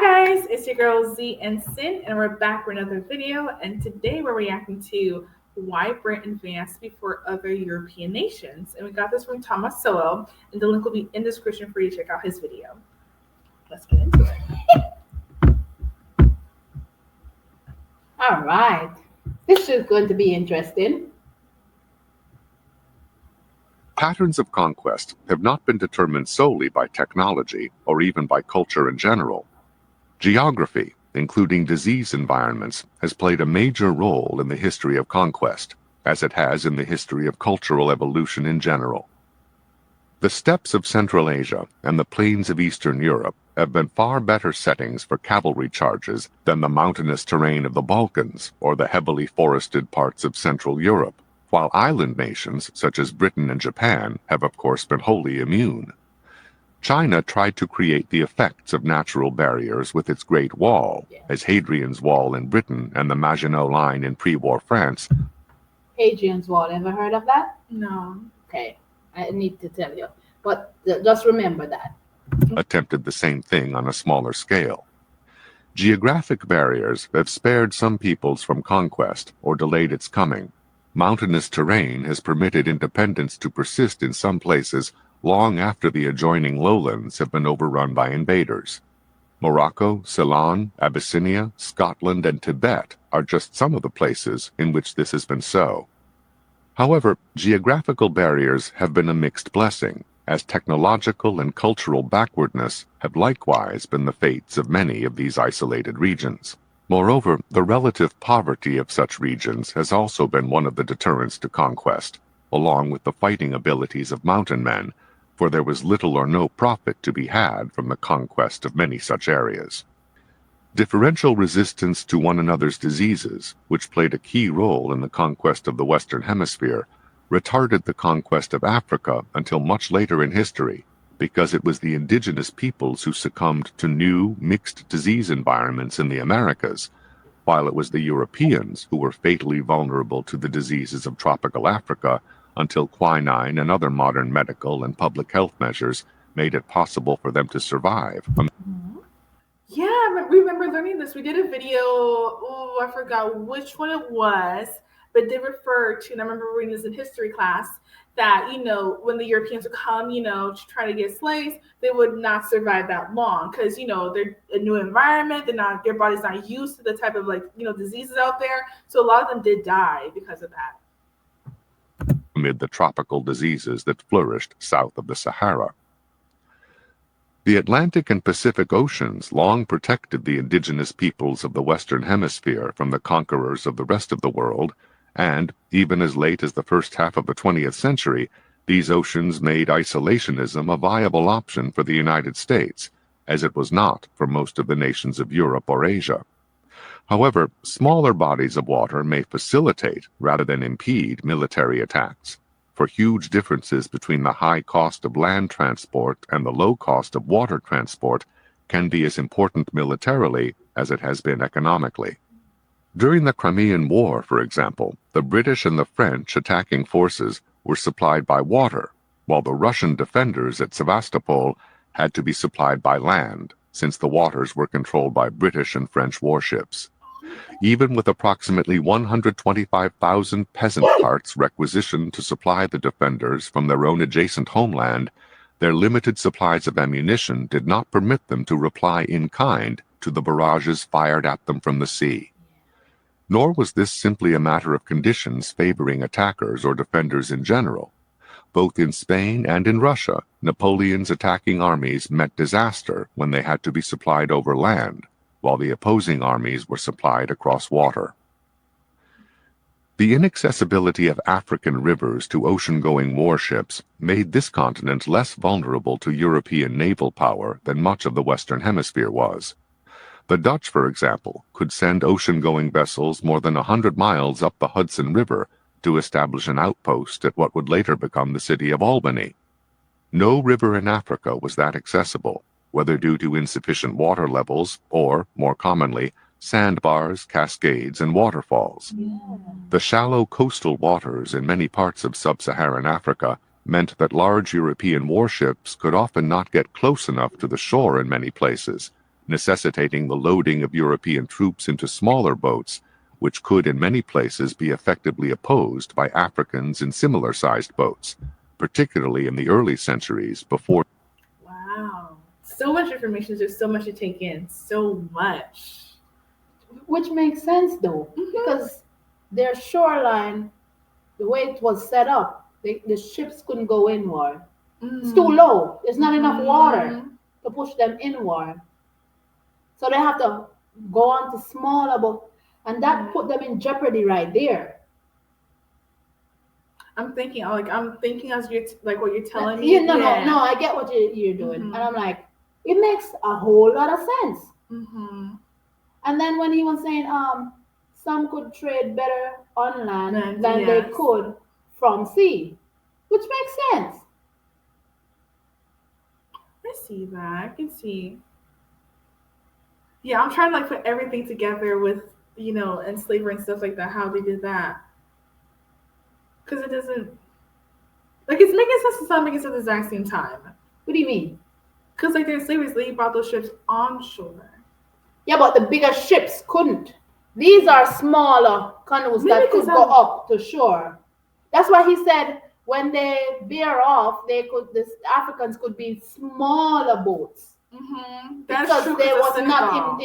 Guys, it's your girl Z and Sin, and we're back for another video. And today we're reacting to why Britain advanced before other European nations. And we got this from Thomas Sowell, and the link will be in the description for you to check out his video. Let's get into it. All right. This is going to be interesting. Patterns of conquest have not been determined solely by technology or even by culture in general. Geography, including disease environments, has played a major role in the history of conquest, as it has in the history of cultural evolution in general. The steppes of Central Asia and the plains of Eastern Europe have been far better settings for cavalry charges than the mountainous terrain of the Balkans or the heavily forested parts of Central Europe, while island nations such as Britain and Japan have of course been wholly immune. China tried to create the effects of natural barriers with its Great Wall, as Hadrian's Wall in Britain and the Maginot Line in pre-war France. Hadrian's Wall, ever heard of that? No. Okay, I need to tell you. But just remember that. Attempted the same thing on a smaller scale. Geographic barriers have spared some peoples from conquest or delayed its coming. Mountainous terrain has permitted independence to persist in some places long after the adjoining lowlands have been overrun by invaders. Morocco, Ceylon, Abyssinia, Scotland, and Tibet are just some of the places in which this has been so. However, geographical barriers have been a mixed blessing, as technological and cultural backwardness have likewise been the fates of many of these isolated regions. Moreover, the relative poverty of such regions has also been one of the deterrents to conquest, along with the fighting abilities of mountain men, for there was little or no profit to be had from the conquest of many such areas. Differential resistance to one another's diseases, which played a key role in the conquest of the Western Hemisphere, retarded the conquest of Africa until much later in history, because it was the indigenous peoples who succumbed to new, mixed disease environments in the Americas, while it was the Europeans who were fatally vulnerable to the diseases of tropical Africa until quinine and other modern medical and public health measures made it possible for them to survive. Yeah, I remember learning this. We did a video, I forgot which one it was, but they referred to, and I remember reading this in history class, that, when the Europeans would come, to try to get slaves, they would not survive that long because, they're a new environment. Their body's not used to the type of diseases out there. So a lot of them did die because of that. Amid the tropical diseases that flourished south of the Sahara. The Atlantic and Pacific Oceans long protected the indigenous peoples of the Western Hemisphere from the conquerors of the rest of the world, and, even as late as the first half of the 20th century, these oceans made isolationism a viable option for the United States, as it was not for most of the nations of Europe or Asia. However, smaller bodies of water may facilitate rather than impede military attacks, for huge differences between the high cost of land transport and the low cost of water transport can be as important militarily as it has been economically. During the Crimean War, for example, the British and the French attacking forces were supplied by water, while the Russian defenders at Sevastopol had to be supplied by land, since the waters were controlled by British and French warships. Even with approximately 125,000 peasant carts requisitioned to supply the defenders from their own adjacent homeland, their limited supplies of ammunition did not permit them to reply in kind to the barrages fired at them from the sea. Nor was this simply a matter of conditions favoring attackers or defenders in general. Both in Spain and in Russia, Napoleon's attacking armies met disaster when they had to be supplied over land, while the opposing armies were supplied across water. The inaccessibility of African rivers to ocean-going warships made this continent less vulnerable to European naval power than much of the Western Hemisphere was. The Dutch, for example, could send ocean-going vessels more than 100 miles up the Hudson River to establish an outpost at what would later become the city of Albany. No river in Africa was that accessible, whether due to insufficient water levels or, more commonly, sandbars, cascades, and waterfalls. The shallow coastal waters in many parts of sub-Saharan Africa meant that large European warships could often not get close enough to the shore in many places, necessitating the loading of European troops into smaller boats, which could in many places be effectively opposed by Africans in similar-sized boats, particularly in the early centuries before. Wow. So much information. There's so much to take in. So much. Which makes sense though, because their shoreline, the way it was set up, the ships couldn't go inward. It's too low. There's not enough water to push them inward. So they have to go on to smaller boats, and that put them in jeopardy right there. I'm thinking as you're like what you're telling me. No, I get what you're doing, and I'm like, it makes a whole lot of sense. And then when he was saying, some could trade better on land than they could from sea, which makes sense. I see that. I can see. Yeah, I'm trying to like put everything together with and slavery and stuff like that. How they did that, because it doesn't like it's making sense. It's not making sense at the exact same time. What do you mean? Because like during slavery, they brought those ships onshore. Yeah, but the bigger ships couldn't. These are smaller canoes that could go up to shore. That's why he said when they veer off, the Africans could be smaller boats. Because there was not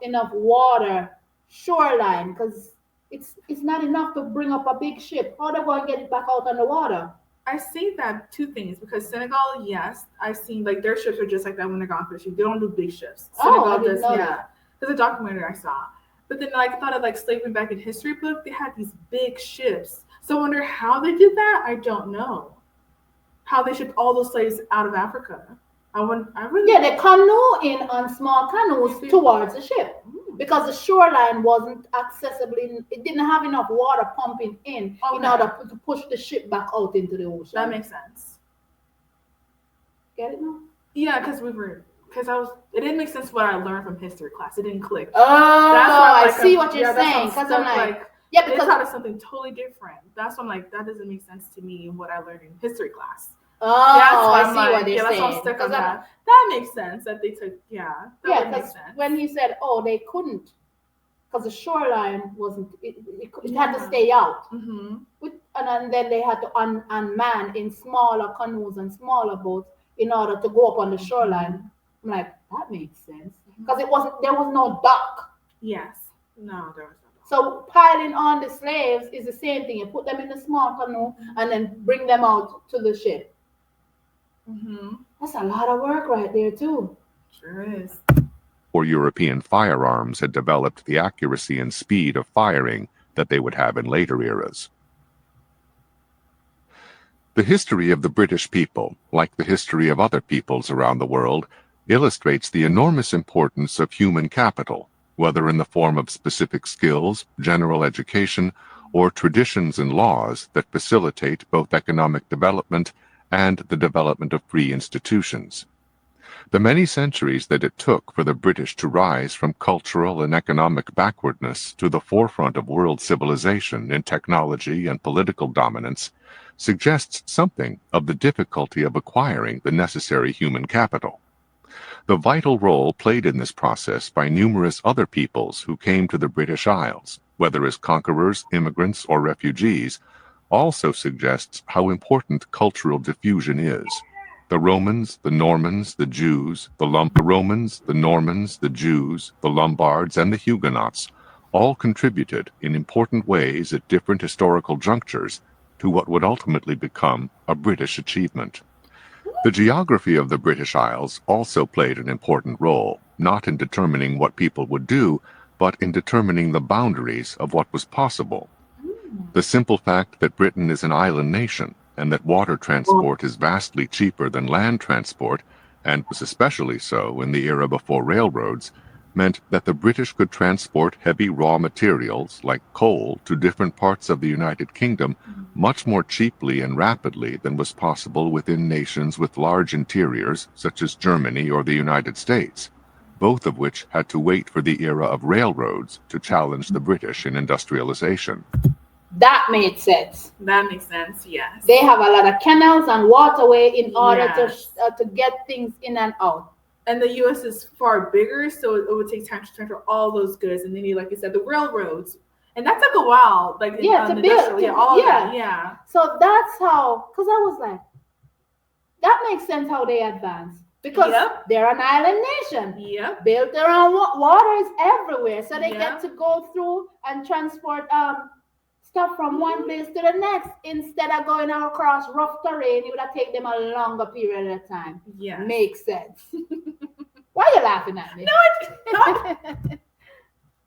enough water shoreline, because it's not enough to bring up a big ship. How are they going to get it back out on the water? I see that two things, because Senegal, yes, I've seen like their ships are just like that when they're gone fishing. They don't do big ships. I didn't know that. There's a documentary I saw. But then I thought of like slavery back in history book, they had these big ships. So I wonder how they did that. I don't know. How they shipped all those slaves out of Africa. They canoe in on small canoes towards the ship. Because the shoreline wasn't accessible. It didn't have enough water pumping in order to push the ship back out into the ocean. That makes sense. Get it now? Yeah, it didn't make sense what I learned from history class. It didn't click. Oh, I see what you're saying. Because I'm like, because they taught us something totally different. That's why I'm like, that doesn't make sense to me in what I learned in history class. Oh, I see what you're saying. That's why I'm stuck on that. That makes sense that they took, that makes sense. When he said, they couldn't, because the shoreline wasn't, it had to stay out. And then they had to unman in smaller canoes and smaller boats in order to go up on the shoreline. I'm like, that makes sense. Because there was no dock. Yes. No, there was no dock. So piling on the slaves is the same thing. You put them in a small canoe and then bring them out to the ship. That's a lot of work right there too. Sure is. Or European firearms had developed the accuracy and speed of firing that they would have in later eras. The history of the British people, like the history of other peoples around the world, illustrates the enormous importance of human capital, whether in the form of specific skills, general education, or traditions and laws that facilitate both economic development and the development of free institutions. The many centuries that it took for the British to rise from cultural and economic backwardness to the forefront of world civilization in technology and political dominance suggests something of the difficulty of acquiring the necessary human capital. The vital role played in this process by numerous other peoples who came to the British Isles, whether as conquerors, immigrants, or refugees, also suggests how important cultural diffusion is. The Romans, the Normans, the Jews, the Lombards, and the Huguenots all contributed in important ways at different historical junctures to what would ultimately become a British achievement. The geography of the British Isles also played an important role, not in determining what people would do, but in determining the boundaries of what was possible. The simple fact that Britain is an island nation and that water transport is vastly cheaper than land transport, and was especially so in the era before railroads, meant that the British could transport heavy raw materials like coal to different parts of the United Kingdom much more cheaply and rapidly than was possible within nations with large interiors such as Germany or the United States, both of which had to wait for the era of railroads to challenge the British in industrialization. That made sense. That makes sense, yes. They have a lot of canals and waterway in order to get things in and out. and the U.S. is far bigger, so it would take time to transfer all those goods, and they need, like you said, the railroads, and that took a while. Like To the build, industrial, yeah, all of that, yeah. yeah. So that's how, because I was like, that makes sense how they advance. Because they're an island nation. Yep. Built around water is everywhere. So they Yep. get to go through and transport stuff from one place to the next. Instead of going across rough terrain, it would have taken them a longer period of time. Yeah. Makes sense. Why are you laughing at me? No, it's not.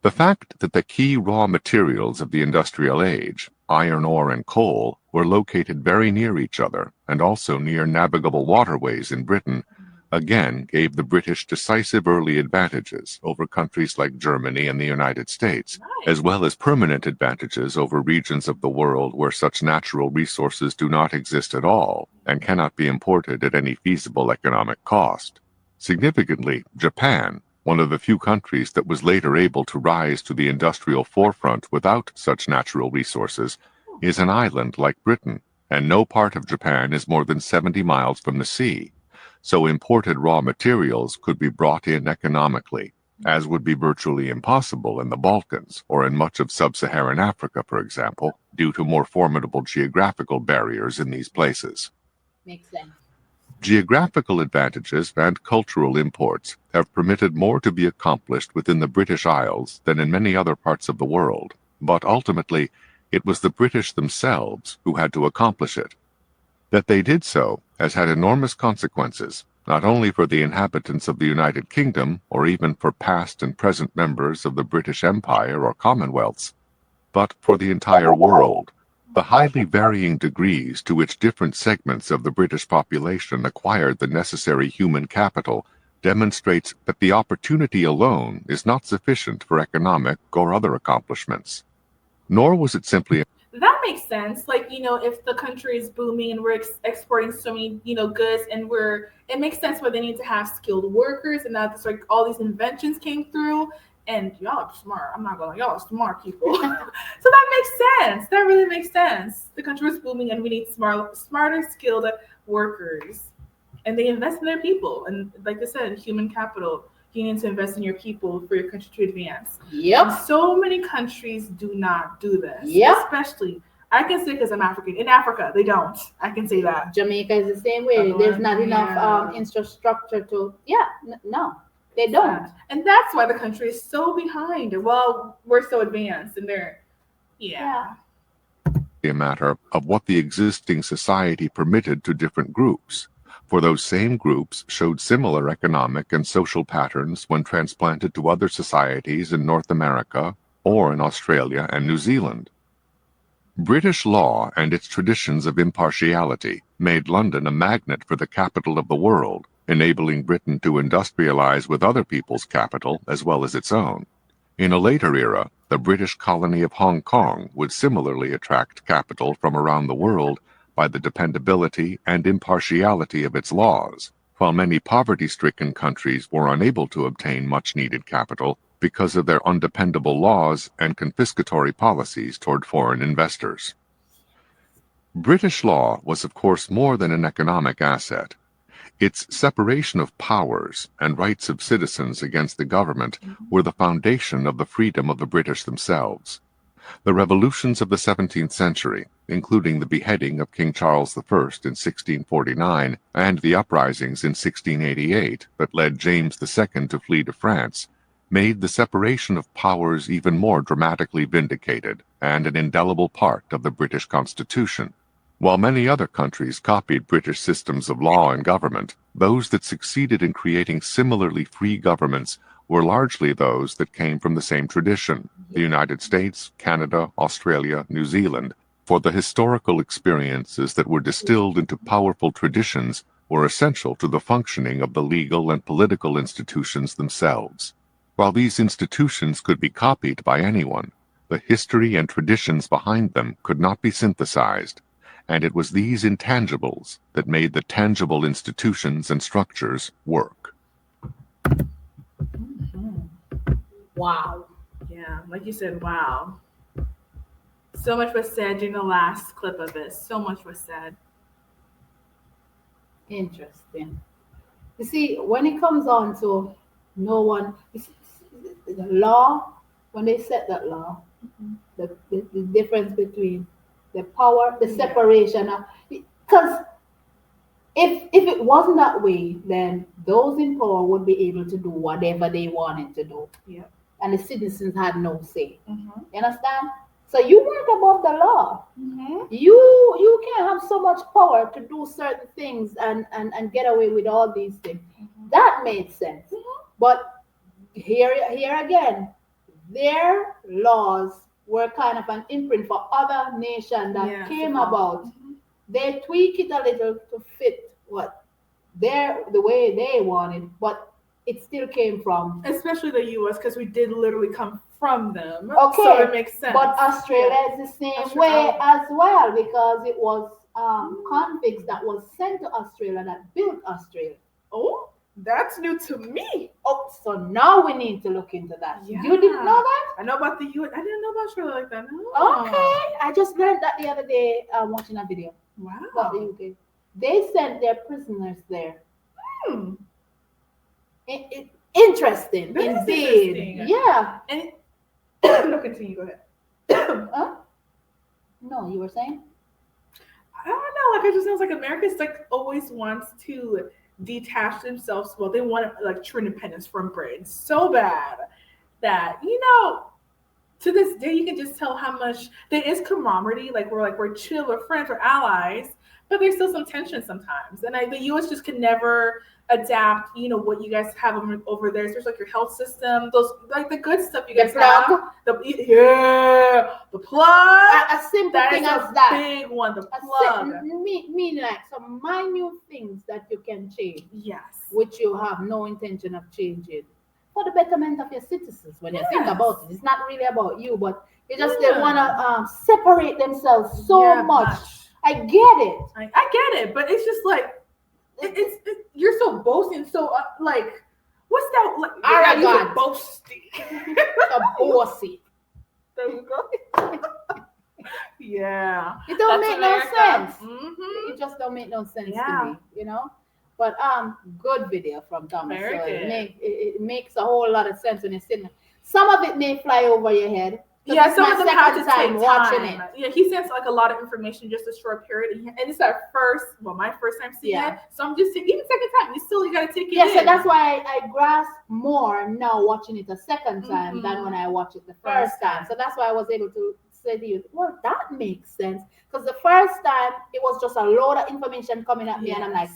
The fact that the key raw materials of the industrial age, iron ore and coal, were located very near each other and also near navigable waterways in Britain, again gave the British decisive early advantages over countries like Germany and the United States, as well as permanent advantages over regions of the world where such natural resources do not exist at all and cannot be imported at any feasible economic cost. Significantly, Japan, one of the few countries that was later able to rise to the industrial forefront without such natural resources, is an island like Britain, and no part of Japan is more than 70 miles from the sea, so imported raw materials could be brought in economically, as would be virtually impossible in the Balkans or in much of sub-Saharan Africa, for example, due to more formidable geographical barriers in these places. Makes sense. Geographical advantages and cultural imports have permitted more to be accomplished within the British Isles than in many other parts of the world, but ultimately it was the British themselves who had to accomplish it. That they did so has had enormous consequences, not only for the inhabitants of the United Kingdom or even for past and present members of the British Empire or Commonwealths, but for the entire world. The highly varying degrees to which different segments of the British population acquired the necessary human capital demonstrates that the opportunity alone is not sufficient for economic or other accomplishments. Nor was it simply that makes sense. Like, if the country is booming and we're exporting so many, goods, and it makes sense why they need to have skilled workers, and that's like all these inventions came through. And y'all are smart. I'm not going. Y'all are smart people. So that makes sense. That really makes sense. The country is booming, and we need smarter, skilled workers, and they invest in their people. And like I said, human capital. You need to invest in your people for your country to advance. Yep. And so many countries do not do this. Yep. Especially, I can say because I'm African. In Africa, they don't. I can say that. Jamaica is the same way. There's not enough infrastructure to. No. They don't. And that's why the country is so behind. Well, we're so advanced, and they're, a matter of what the existing society permitted to different groups, for those same groups showed similar economic and social patterns when transplanted to other societies in North America or in Australia and New Zealand. British law and its traditions of impartiality made London a magnet for the capital of the world, enabling Britain to industrialize with other people's capital as well as its own. In a later era, the British colony of Hong Kong would similarly attract capital from around the world by the dependability and impartiality of its laws, while many poverty-stricken countries were unable to obtain much-needed capital because of their undependable laws and confiscatory policies toward foreign investors. British law was, of course, more than an economic asset. Its separation of powers and rights of citizens against the government were the foundation of the freedom of the British themselves. The revolutions of the 17th century, including the beheading of King Charles I in 1649 and the uprisings in 1688 that led James II to flee to France, made the separation of powers even more dramatically vindicated and an indelible part of the British Constitution. While many other countries copied British systems of law and government, those that succeeded in creating similarly free governments were largely those that came from the same tradition, the United States, Canada, Australia, New Zealand, for the historical experiences that were distilled into powerful traditions were essential to the functioning of the legal and political institutions themselves. While these institutions could be copied by anyone, the history and traditions behind them could not be synthesized, and it was these intangibles that made the tangible institutions and structures work. Wow. Yeah, like you said, wow. So much was said during the last clip of this. So much was said. Interesting. You see, when it comes on to no one, the law, when they set that law, Mhm. the difference between the power, the Yeah. separation of, because if it wasn't that way, then those in power would be able to do whatever they wanted to do, Yeah. and the citizens had no say. Mhm. You understand? So you weren't above the law. Mhm. You can't have so much power to do certain things and get away with all these things. Mhm. That made sense. Mhm. But here again, their laws were kind of an imprint for other nations that Yeah. To came follow. about. Mhm. They tweak it a little to fit what the way they wanted, but it still came from. Especially the U.S. because we did literally come from them, so it Okay, makes sense. but Yeah. Australia is the same way Australia. as well because it was convicts Mm. that was sent to Australia that built Australia. Oh, that's new to me. Oh, so now we need to look into that. Yeah. You didn't know that? I know about the U.S. I didn't know about Australia like that. Okay, No. I just learned that the other day watching a video about the Wow. UK. They sent their prisoners there. Hmm. Interesting, That is indeed. interesting. Yeah. And no, continue. Go ahead. Huh? No, you were saying? I don't know. Like, it just sounds like America's like always wants to detach themselves. Well, they want like true independence from Britain so bad that to this day you can just tell how much there is camaraderie. Like we're chill, we're friends, we're allies, but there's still some tension sometimes. And the U.S. just can never adapt. What you guys have over there, especially like your health system, those like the good stuff you The guys have. plug. The plug. A simple That thing is as a that. big one. The plug. Mean like some minute things that you can change, Yes. which you have no intention of changing for the betterment of your citizens. When you think Yes. about it, it's not really about you, but they want Yeah. to separate themselves so Yeah, much. I get it. I get it, but it's just like you're so boasting, so like what's that? Like, Arrogant. Boasting. So bossy. There you go. Yeah, It don't that's make no America. sense. Mm-hmm. It just don't make no sense to Yeah. me. But good video from Thomas. Very So good. it makes a whole lot of sense when you're sitting. Some of it may fly over your head. Yeah, It's some my of them have to second time take watching time. it. Yeah, he sends like a lot of information just a short period, and it's our my first time seeing Yeah. it. So I'm just even second time, you got to take it Yeah, in. so that's why I grasp more now watching it a second time than Mhm. when I watch it the first time. So that's why I was able to say to you, well, that makes sense. Because the first time it was just a load of information coming at me, and I'm like,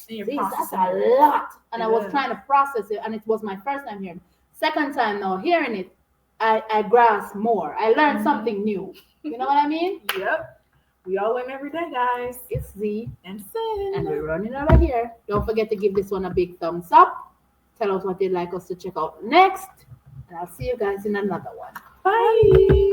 And you're "Geez, that's processing a it. lot. And I It was is. trying to process it, and it was my first time hearing. Second time now hearing it, I grasp more. I learned something new. You know what I mean? Yep. We all learn every day, guys. It's Z, And Sin. and we're running out of here. Don't forget to give this one a big thumbs up. Tell us what you'd like us to check out next. And I'll see you guys in another one. Bye.